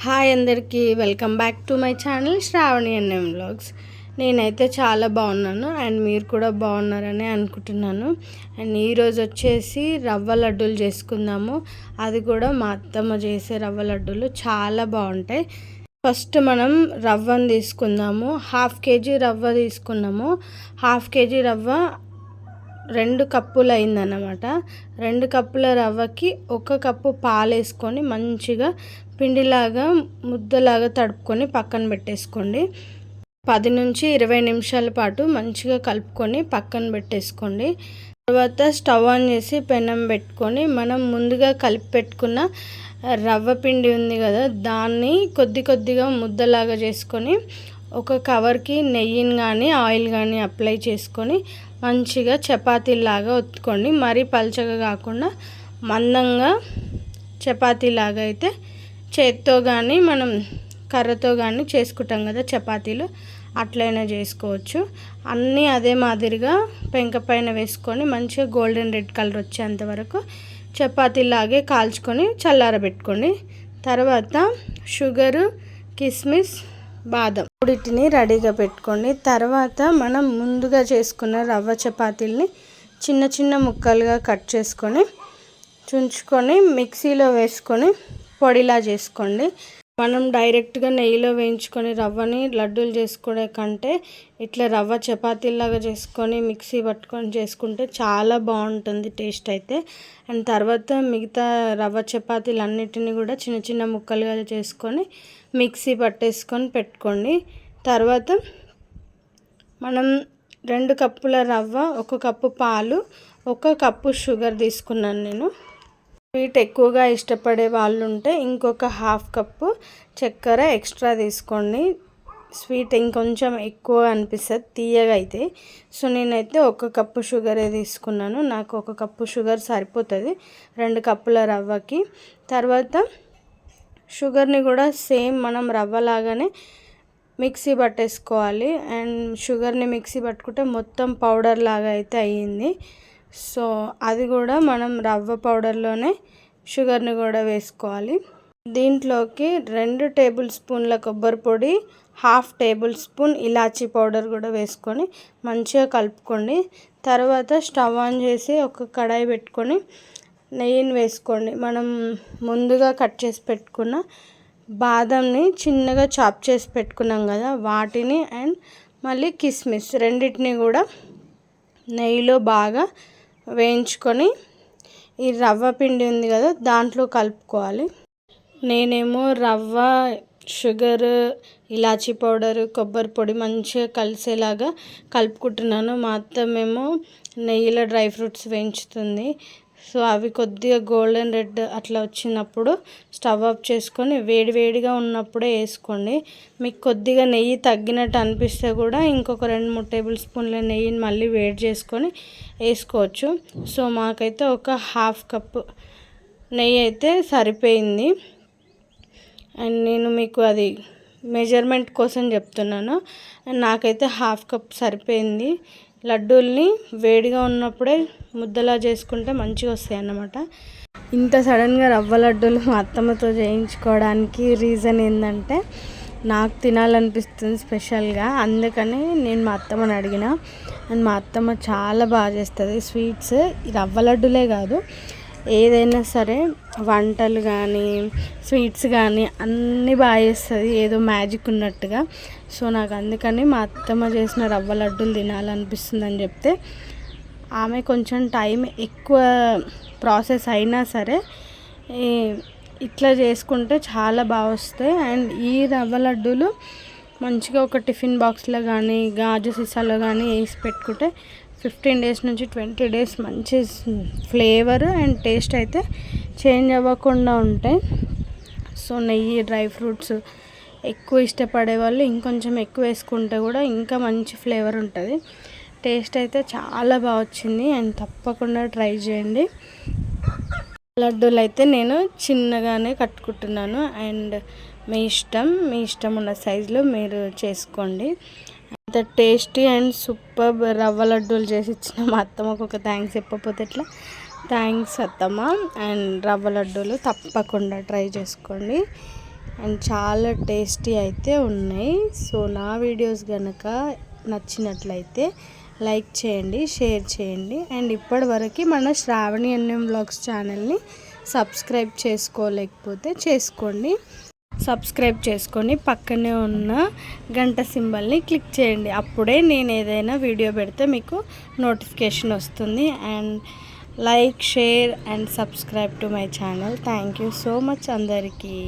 Hi అందరికీ welcome back to my channel Sravani NM vlogs. నేనైతే చాలా బాగున్నాను అండ్ మీరు కూడా బాగున్నారని అనుకుంటున్నాను. అండ్ ఈరోజు వచ్చేసి రవ్వ లడ్డూలు చేసుకుందాము. అది కూడా మా అత్తమ్మ చేసే రవ్వ లడ్డూలు చాలా బాగుంటాయి. ఫస్ట్ మనం రవ్వను తీసుకుందాము. 1/2 kg రవ్వ తీసుకున్నాము. 1/2 kg రవ్వ 2 కప్పులు అయిందన్నమాట. 2 కప్పుల రవ్వకి 1 కప్పు పాలు వేసుకొని మంచిగా పిండిలాగా ముద్దలాగా తడుపుకొని పక్కన పెట్టేసుకోండి. 10 నుంచి 20 నిమిషాల పాటు మంచిగా కలుపుకొని పక్కన పెట్టేసుకోండి. తర్వాత స్టవ్ ఆన్ చేసి పెనం పెట్టుకొని మనం ముందుగా కలిపి పెట్టుకున్న రవ్వ పిండి ఉంది కదా, దాన్ని కొద్దిగా ముద్దలాగా చేసుకొని ఒక కవర్కి నెయ్యిని కానీ ఆయిల్ కానీ అప్లై చేసుకొని మంచిగా చపాతీలాగా ఒత్తుకోండి. మరీ పల్చగా కాకుండా మందంగా చపాతీలాగా అయితే చేత్తో కానీ మనం కర్రతో కానీ చేసుకుంటాం కదా చపాతీలు, అట్లయినా చేసుకోవచ్చు. అన్నీ అదే మాదిరిగా పెంక పైన వేసుకొని మంచిగా గోల్డెన్ రెడ్ కలర్ వచ్చేంత వరకు చపాతీలాగే కాల్చుకొని చల్లారబెట్టుకోండి. తర్వాత షుగరు, కిస్మిస్, బాదం వీటిని రెడీగా పెట్టుకోండి. తర్వాత మనం ముందుగా చేసుకున్న రవ్వ చపాతీల్ని చిన్న చిన్న ముక్కలుగా కట్ చేసుకొని చుంచుకొని మిక్సీలో వేసుకొని పొడిలా చేసుకోండి. మనం డైరెక్ట్గా నెయ్యిలో వేయించుకొని రవ్వని లడ్డూలు చేసుకోవడే కంటే ఇట్లా రవ్వ చపాతీలాగా చేసుకొని మిక్సీ పట్టుకొని చేసుకుంటే చాలా బాగుంటుంది టేస్ట్ అయితే. అండ్ తర్వాత మిగతా రవ్వ చపాతీలు అన్నిటిని కూడా చిన్న చిన్న ముక్కలుగా చేసుకొని మిక్సీ పట్టేసుకొని పెట్టుకోండి. తర్వాత మనం 2 కప్పుల రవ్వ, 1 కప్పు పాలు, 1 కప్పు షుగర్ తీసుకున్నాను నేను. స్వీట్ ఎక్కువగా ఇష్టపడే వాళ్ళు ఉంటే ఇంకొక 1/2 కప్పు చక్కెర ఎక్స్ట్రా తీసుకోండి. స్వీట్ ఇంకొంచెం ఎక్కువ అనిపిస్తుంది తీయగా అయితే. సో నేనైతే 1 కప్పు షుగరే తీసుకున్నాను. నాకు 1 కప్పు షుగర్ సరిపోతుంది 2 కప్పుల రవ్వకి. తర్వాత షుగర్ని కూడా సేమ్ మనం రవ్వలాగానే మిక్సీ పట్టేసుకోవాలి. అండ్ షుగర్ని మిక్సీ పట్టుకుంటే మొత్తం పౌడర్ లాగా అయితే అయ్యింది. సో అది కూడా మనం రవ్వ పౌడర్లోనే షుగర్ని కూడా వేసుకోవాలి. దీంట్లోకి 2 టేబుల్ స్పూన్ల కొబ్బరి పొడి, 1/2 టేబుల్ స్పూన్ ఇలాచీ పౌడర్ కూడా వేసుకొని మంచిగా కలుపుకోండి. తర్వాత స్టవ్ ఆన్ చేసి ఒక కడాయి పెట్టుకొని నెయ్యిని వేసుకోండి. మనం ముందుగా కట్ చేసి పెట్టుకున్న బాదంని చిన్నగా చాప్ చేసి పెట్టుకున్నాం కదా, వాటిని అండ్ మళ్ళీ కిస్మిస్ రెండింటిని కూడా నెయ్యిలో బాగా వేయించుకొని ఈ రవ్వ పిండి ఉంది కదా దాంట్లో కలుపుకోవాలి. నేనేమో రవ్వ, షుగర్, ఇలాచీ పౌడర్, కొబ్బరి పొడి మంచిగా కలిసేలాగా కలుపుకుంటున్నాను. మా అత్తమేమో నెయ్యిలో డ్రై ఫ్రూట్స్ వేయించుతుంది. సో అవి కొద్దిగా గోల్డెన్ రెడ్ అట్లా వచ్చినప్పుడు స్టవ్ ఆఫ్ చేసుకొని వేడివేడిగా ఉన్నప్పుడే వేసుకోండి. మీకు కొద్దిగా నెయ్యి తగ్గినట్టు అనిపిస్తే కూడా ఇంకొక 2-3 టేబుల్ స్పూన్ల నెయ్యిని మళ్ళీ వేడి చేసుకొని వేసుకోవచ్చు. సో మాకైతే ఒక 1/2 కప్పు నెయ్యి అయితే సరిపోయింది. అండ్ నేను మీకు అది మెజర్మెంట్ కోసం చెప్తున్నాను. అండ్ నాకైతే 1/2 కప్ సరిపోయింది. లడ్డూల్ని వేడిగా ఉన్నప్పుడే ముద్దలా చేసుకుంటే మంచిగా వస్తాయి అన్నమాట. ఇంత సడన్గా రవ్వ లడ్డూలు మా అత్తమ్మతో చేయించుకోవడానికి రీజన్ ఏంటంటే నాకు తినాలనిపిస్తుంది స్పెషల్గా. అందుకని నేను మా అత్తమ్మని అడిగిన. అండ్ మా అత్తమ్మ చాలా బాగా చేస్తుంది స్వీట్స్. రవ్వ లడ్డూలే కాదు, ఏదైనా సరే వంటలు కానీ స్వీట్స్ కానీ అన్నీ బాగా చేస్తుంది, ఏదో మ్యాజిక్ ఉన్నట్టుగా. సో నాకు అందుకని మా అత్తమ్మ చేసిన రవ్వ లడ్డూలు తినాలనిపిస్తుందని చెప్తే, ఆమె కొంచెం టైం ఎక్కువ ప్రాసెస్ అయినా సరే ఇట్లా చేసుకుంటే చాలా బాగా వస్తాయి. అండ్ ఈ రవ్వ లడ్డూలు మంచిగా ఒక టిఫిన్ బాక్స్లో కానీ గాజు సీసాలో కానీ వేసి పెట్టుకుంటే 15 డేస్ నుంచి 20 డేస్ మంచి ఫ్లేవర్ అండ్ టేస్ట్ అయితే చేంజ్ అవ్వకుండా ఉంటాయి. సో నెయ్యి, డ్రై ఫ్రూట్స్ ఎక్కువ ఇష్టపడే వాళ్ళు ఇంకొంచెం ఎక్కువ వేసుకుంటే కూడా ఇంకా మంచి ఫ్లేవర్ ఉంటుంది. టేస్ట్ అయితే చాలా బాగా వచ్చింది. అండ్ తప్పకుండా ట్రై చేయండి. లడ్డూలు అయితే నేను చిన్నగానే కట్టుకుంటున్నాను. అండ్ మీ ఇష్టం ఉన్న సైజులో మీరు చేసుకోండి. అంత టేస్టీ అండ్ సూపర్ రవ్వ లడ్డూలు చేసి ఇచ్చిన మా అత్తమ్మకు ఒక థ్యాంక్స్ చెప్పకపోతే ఎట్లా. థ్యాంక్స్ అత్తమ్మ. అండ్ రవ్వ లడ్డూలు తప్పకుండా ట్రై చేసుకోండి. అండ్ చాలా టేస్టీ అయితే ఉన్నాయి. సో నా వీడియోస్ కనుక నచ్చినట్లయితే లైక్ చేయండి, షేర్ చేయండి. అండ్ ఇప్పటివరకు మన శ్రావణి ఎన్ఎం వ్లాగ్స్ ఛానల్ని సబ్స్క్రైబ్ చేసుకోలేకపోతే చేసుకోండి. సబ్స్క్రైబ్ చేసుకొని పక్కనే ఉన్న గంట సింబల్ని క్లిక్ చేయండి. అప్పుడే నేను ఏదైనా వీడియో పెడితే మీకు నోటిఫికేషన్ వస్తుంది. And like, share and subscribe to my channel. Thank you so much అందరికీ.